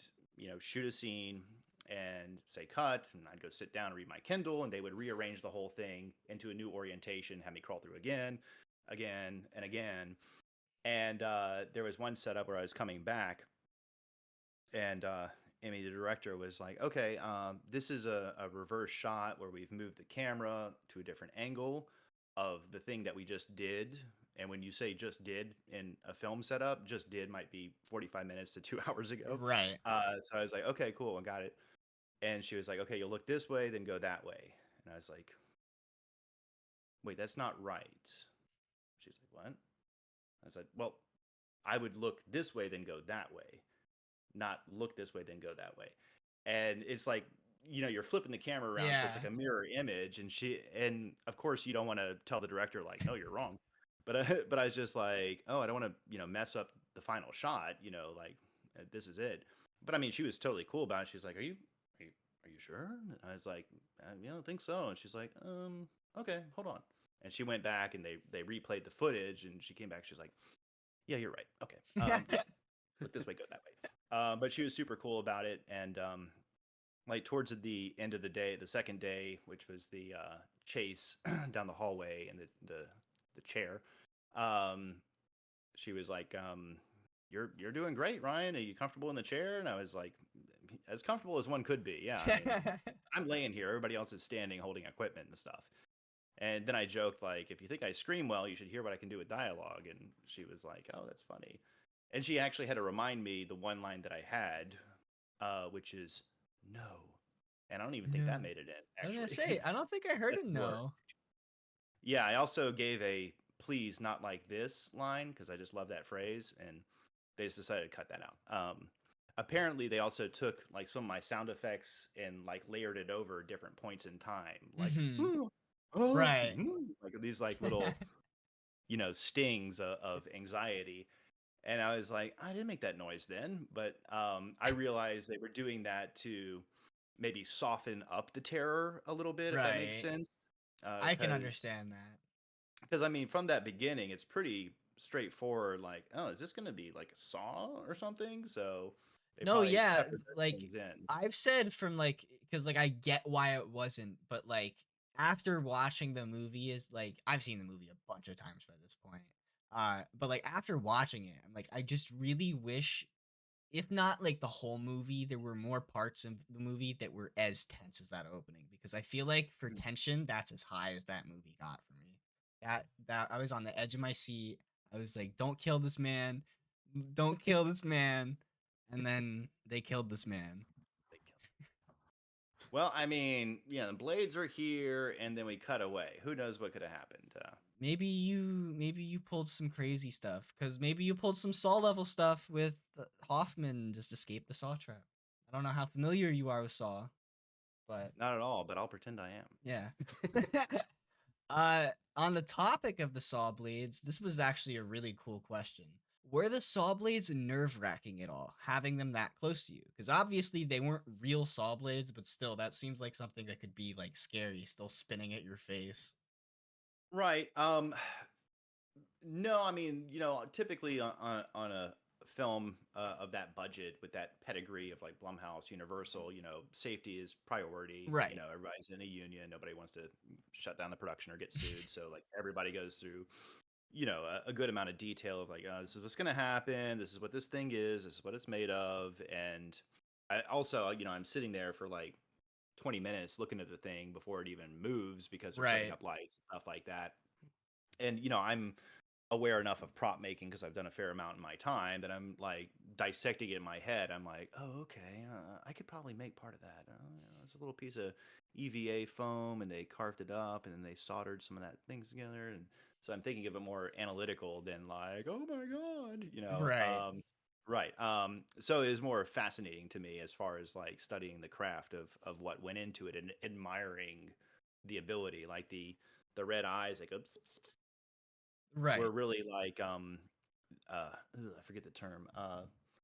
shoot a scene and say cut, and I'd go sit down and read my Kindle, and they would rearrange the whole thing into a new orientation, have me crawl through again, again, and again. And there was one setup where I was coming back, and Amy, the director, was like, "Okay, this is a reverse shot where we've moved the camera to a different angle of the thing that we just did." And when you say "just did" in a film setup, "just did" might be 45 minutes to 2 hours ago. Right. So I was like, "Okay, cool, I got it." And she was like, "Okay, you'll look this way, then go that way." And I was like, "Wait, that's not right." She's like, "What?" I was like, "Well, I would look this way, then go that way, not look this way, then go that way." And it's like, you're flipping the camera around, so it's Yeah. like a mirror image. And of course, you don't want to tell the director like, "No, you're wrong." But but I was just like, "Oh, I don't want to, mess up the final shot. Like this is it." But I mean, she was totally cool about it. She's like, are you, are you sure?" And I was like, "I think so." And she's like, okay, hold on." And she went back and they replayed the footage, and she came back. She's like, "Yeah, you're right. Okay, yeah, look this way, go that way." But she was super cool about it, and like towards the end of the day, the second day, which was the chase down the hallway and the chair, um, she was like, "You're doing great, Ryan. Are you comfortable in the chair?" And I was like, "As comfortable as one could be. Yeah, I mean, I'm laying here. Everybody else is standing, holding equipment and stuff." And then I joked like, "If you think I scream well, you should hear what I can do with dialogue." And she was like, "Oh, that's funny." And she actually had to remind me the one line that I had, which is "no," and I don't even think No. that made it in I was gonna actually. say, I don't think I heard That's a more. no. Yeah, I also gave a "please not like this" line because I just love that phrase, and they just decided to cut that out. Apparently, they also took like some of my sound effects and like layered it over different points in time, like Hmm. "Hmm, oh," Right. like these like little stings of anxiety. And I was like, I didn't make that noise then, but I realized they were doing that to maybe soften up the terror a little bit, if that makes Right. sense. I can Because understand that. I mean, from that beginning, it's pretty straightforward. Like, oh, is this going to be like a Saw or something? So they No, probably yeah, peppered those like things in. I've said from like because like I get why it wasn't, but like after watching the movie is like I've seen the movie a bunch of times by this point. But like after watching it, I'm like I just really wish if not like the whole movie, there were more parts of the movie that were as tense as that opening because I feel like for Mm. tension, that's as high as that movie got for me. That I was on the edge of my seat. I was like, "Don't kill this man. Don't kill this man." And then they killed this man. They killed. Well, I mean, the blades are here, and then we cut away. Who knows what could have happened? Maybe you pulled some crazy stuff cuz maybe you pulled some Saw level stuff with Hoffman and just escaped the Saw trap. I don't know how familiar you are with Saw, but Not at all, but I'll pretend I am. yeah. On the topic of the saw blades, this was actually a really cool question. Were the saw blades nerve-wracking at all, having them that close to you? Because obviously they weren't real saw blades, but still, that seems like something that could be like scary, still spinning at your face. Right. No, I mean, typically on a film of that budget with that pedigree of like Blumhouse, Universal, safety is priority. Right. Everybody's in a union. Nobody wants to shut down the production or get sued. So like everybody goes through, a good amount of detail of like, this is what's going to happen. This is what this thing is. This is what it's made of. And I also, I'm sitting there for like 20 minutes looking at the thing before it even moves because they're setting Right. up lights, stuff like that. And, I'm aware enough of prop making because I've done a fair amount in my time that I'm like dissecting it in my head. I'm like, oh, okay, I could probably make part of that. It's a little piece of EVA foam, and they carved it up, and then they soldered some of that things together. And so I'm thinking of it more analytical than like, oh my god. Right. Right. So it is more fascinating to me as far as like studying the craft of what went into it and admiring the ability, like the red eyes, like were Right. really like I forget the term,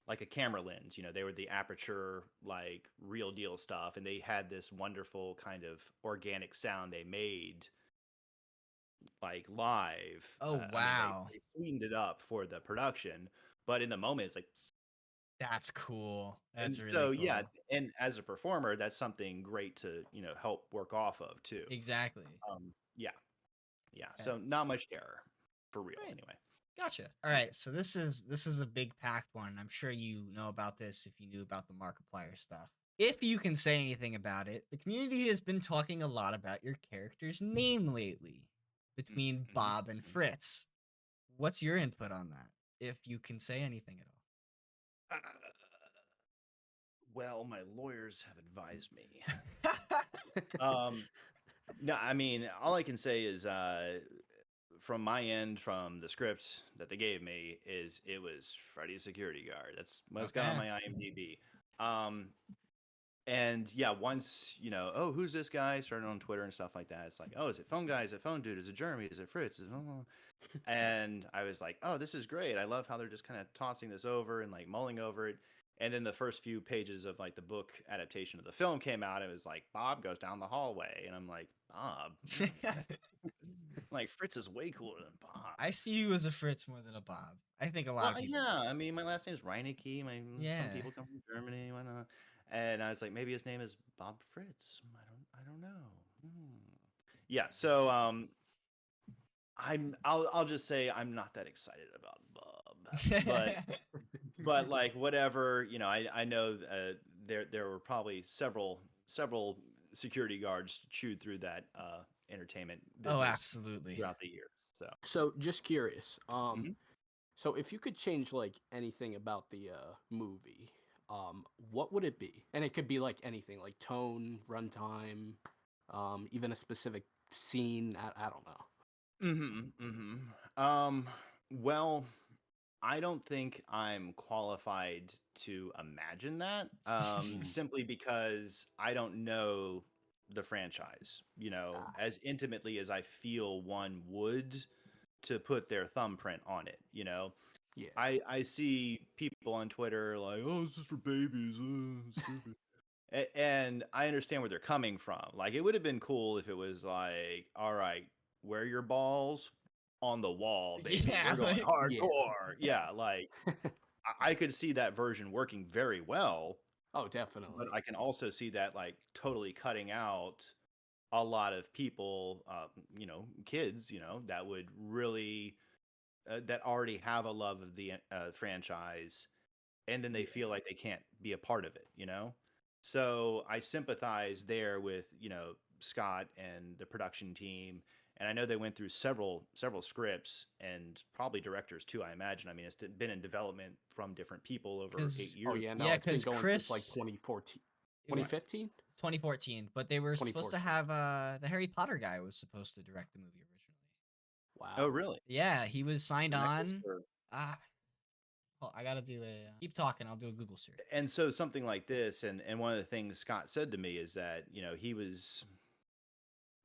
like a camera lens. They were the aperture, like real deal stuff, and they had this wonderful kind of organic sound they made like live. Oh, I mean, wow. they sweetened it up for the production, but in the moment, it's like. That's cool. And That's really so yeah, cool. and as a performer, that's something great to help work off of too. Exactly. Yeah, yeah. Okay. So not much terror, for real, Right. anyway. Gotcha. All right. So this is a big packed one. I'm sure you know about this if you knew about the Markiplier stuff. If you can say anything about it, the community has been talking a lot about your character's name lately, between Mm-hmm. Bob and Fritz. What's your input on that? If you can say anything at Uh, well, my lawyers have advised me. all. Um, no, I mean, all I can say is, from my end, from the script that they gave me, is it was Freddy's security guard. That's what it's got on Okay. my IMDb. Um, and yeah, once oh, who's this guy? Started on Twitter and stuff like that. It's like, oh, is it phone guy? Is it phone dude? Is it Jeremy? Is it Fritz? And I was like, oh, this is great. I love how they're just kind of tossing this over and like mulling over it. And then the first few pages of like the book adaptation of the film came out. It was like Bob goes down the hallway, and I'm like, Bob, that's like Fritz is way cooler than Bob. I see you as a Fritz more than a Bob. I think a lot Well, of people yeah. do. I mean, my last name is Reinike. Some Yeah. people come from Germany. Why not? And I was like, maybe his name is Bob Fritz. I don't know. Yeah. So I'll just say I'm not that excited about Bob, but like whatever, I know there were probably several security guards chewed through that entertainment Oh, business absolutely. throughout the years. So So just curious. Mhm. So if you could change like anything about the movie, what would it be? And it could be like anything, like tone, runtime, even a specific scene. I don't know. Well, I don't think I'm qualified to imagine that, simply because I don't know the franchise, Ah, as intimately as I feel one would to put their thumbprint on it. yeah. I see people on Twitter like, oh, this is for babies, stupid. And I understand where they're coming from. Like, it would have been cool if it was like, all right, wear your balls on the wall, baby. Yeah. We're going Like, Yeah. hardcore. Yeah, like I could see that version working very well, Oh, but definitely. I can also see that like totally cutting out a lot of people, kids, that would really that already have a love of the franchise, and then they Yeah. feel like they can't be a part of it. So I sympathize there with Scott and the production team, and I know they went through several scripts and probably directors too, I imagine. I mean, it's been in development from different people over 8 because Oh years. yeah, no, yeah, it's been because going since like Chris, 2014, it wa- 2015, 2014, but they were supposed to 2014. have the Harry Potter guy was supposed to direct the movie originally. Oh, Wow. really? Yeah, he was signed Zemeckis on. or Ah, hold, I gotta do a keep talking. I'll do a Google search. and so something like this, and one of the things Scott said to me is that he was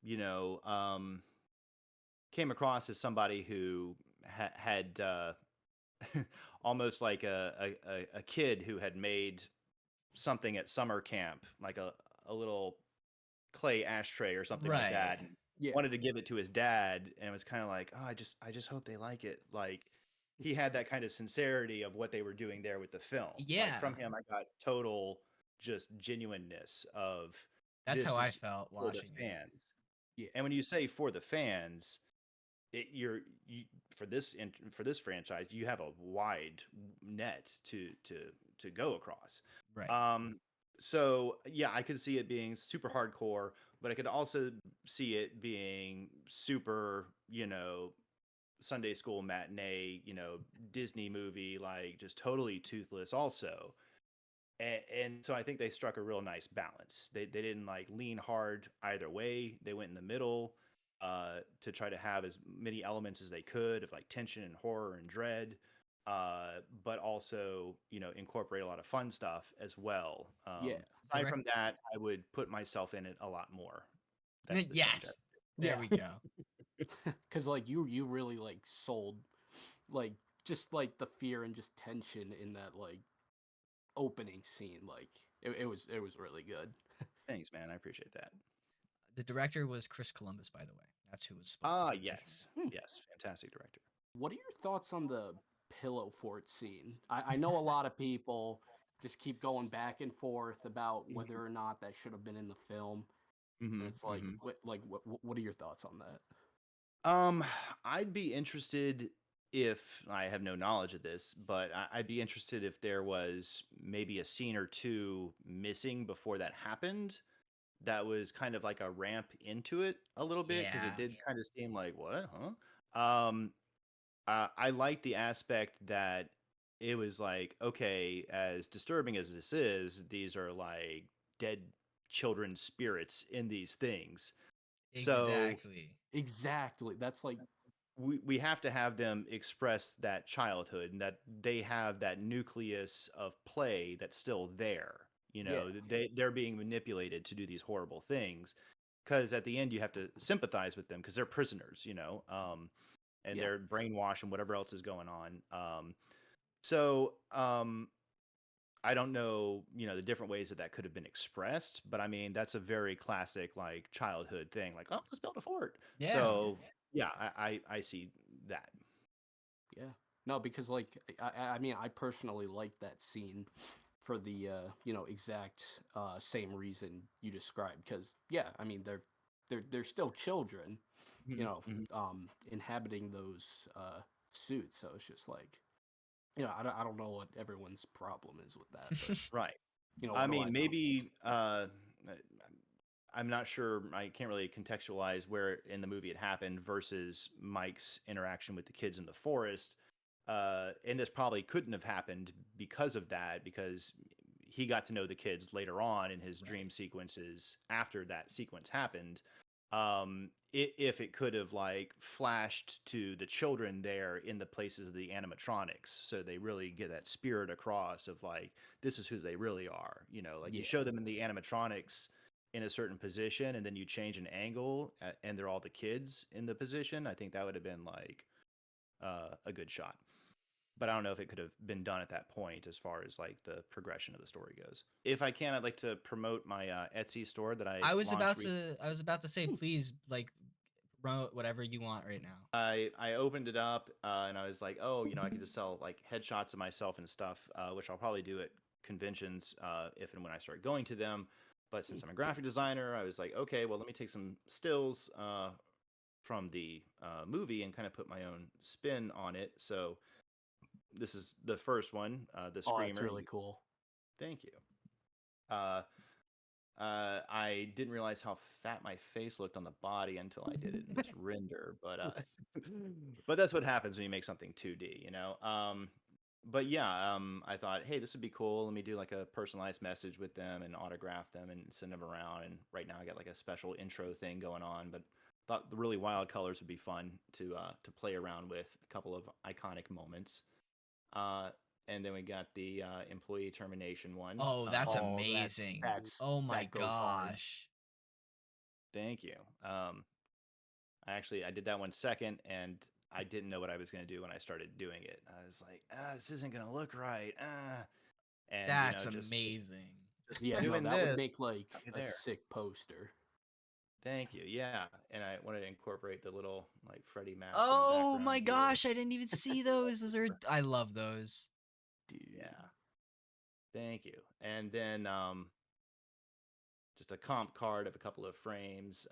you know um came across as somebody who had almost like a kid who had made something at summer camp, like a little clay ashtray or something like Right. that, and Yeah. wanted to give it to his dad, and it was kind of like, oh, I just hope they like it. Like he had that kind of sincerity of what they were doing there with the film. Like Yeah. from him, I got total just genuineness of That's this how I is felt for the watching it. fans. Yeah. And when you say for the fans, you for this franchise, you have a wide net to go across. Right. So yeah, I could see it being super hardcore, but I could also see it being super, Sunday school matinee, Disney movie, like just totally toothless also. And so I think they struck a real nice balance. They didn't like lean hard either way. They went in the middle to try to have as many elements as they could of like tension and horror and dread, but also incorporate a lot of fun stuff as well. Yeah. Aside from that, I would put myself in it a lot more. That's the change. Yes. There we go. Because like you really like sold like just like the fear and just tension in that like opening scene. Like it was really good. Thanks, man. I appreciate that. The director was Chris Columbus, by the way. That's who was supposed to do Yes. Yes. Fantastic director. What are your thoughts on the pillow fort scene? I know a lot of people just keep going back and forth about whether or not that should have been in the film. And it's like, what are your thoughts on that? I'd be interested if I have no knowledge of this, but I'd be interested if there was maybe a scene or two missing before that happened. That was kind of like a ramp into it a little bit because it did kind of seem like what, huh? I like the aspect that it was like, okay, as disturbing as this is, these are like dead children's spirits in these things. So Exactly. That's like we have to have them express that childhood and that they have that nucleus of play that's still there. They're being manipulated to do these horrible things because at the end you have to sympathize with them because they're prisoners, and they're brainwashed and whatever else is going on. So I don't know, the different ways that could have been expressed, but I mean, that's a very classic like childhood thing. Like, oh, let's build a fort. Yeah. So yeah, I see that. Yeah. No, because like I mean, I personally like that scene for the exact same reason you described. Because yeah, I mean they're still children, inhabiting those suits. So it's just like, I don't know what everyone's problem is with that. But, right. I I mean, maybe I'm not sure. I can't really contextualize where in the movie it happened versus Mike's interaction with the kids in the forest. And this probably couldn't have happened because of that, because he got to know the kids later on in his dream sequences after that sequence happened. If it could have like flashed to the children there in the places of the animatronics, so they really get that spirit across of like, this is who they really are, you show them in the animatronics in a certain position and then you change an angle and they're all the kids in the position. I think that would have been like a good shot. But I don't know if it could have been done at that point as far as like the progression of the story goes. If I can, I'd like to promote my Etsy store that I was about to say, please, like, promote whatever you want right now. I opened it up and I was like, oh, I could just sell like headshots of myself and stuff, which I'll probably do at conventions if and when I start going to them. But since I'm a graphic designer, I was like, okay, well, let me take some stills from the movie and kind of put my own spin on it. So this is the first one, the Screamer. That's really cool. Thank you. I didn't realize how fat my face looked on the body until I did it in this render, but that's what happens when you make something 2D, But yeah, I thought, hey, this would be cool. Let me do like a personalized message with them and autograph them and send them around. And right now I got like a special intro thing going on, but thought the really wild colors would be fun to play around with, a couple of iconic moments. And then we got the employee termination one. Oh, that's amazing. Oh my gosh. Thank you. I did that one second, and I didn't know what I was going to do when I started doing it. I was like, this isn't going to look right. And That's just amazing. Yeah, no, doing that would this make like got me a there. sick poster. Thank you. Yeah, and I wanted to incorporate the little like Freddy mask. Oh in the my background here. gosh, I didn't even see those. Those are I love those. Dude. Yeah. Thank you. And then just a comp card of a couple of frames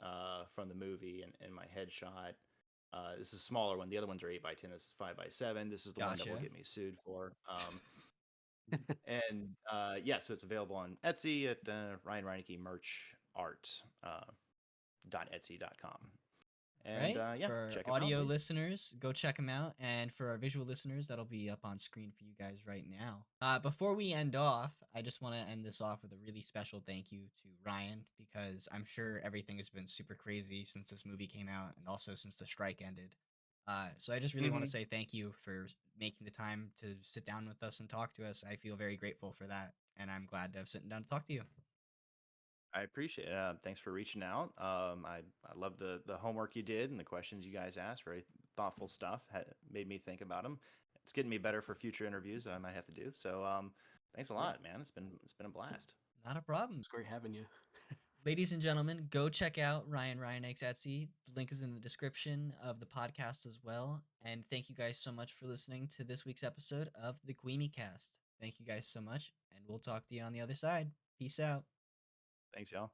from the movie and my headshot. This is a smaller one. The other ones are 8x10. This is 5x7. This is the one that will Gotcha. get me sued for. And yeah, so it's available on Etsy at Ryan Reinike merch art .etsy.com. And Right? yeah, For check 'em audio out, please. listeners, go check them out. And for our visual listeners, that'll be up on screen for you guys right now. Before we end off, I just want to end this off with a really special thank you to Ryan, because I'm sure everything has been super crazy since this movie came out and also since the strike ended. So I just really want to say thank you for making the time to sit down with us and talk to us. I feel very grateful for that, and I'm glad to have sitting down to talk to you. I appreciate it. Thanks for reaching out. I love the homework you did and the questions you guys asked. Very thoughtful stuff. Made me think about them. It's getting me better for future interviews that I might have to do. So thanks a lot, man. It's been a blast. Not a problem. It's great having you. Ladies and gentlemen, go check out Ryan Reinike's Etsy. The link is in the description of the podcast as well. And thank you guys so much for listening to this week's episode of the Cweemy Cast. Thank you guys so much, and we'll talk to you on the other side. Peace out. Thanks, y'all.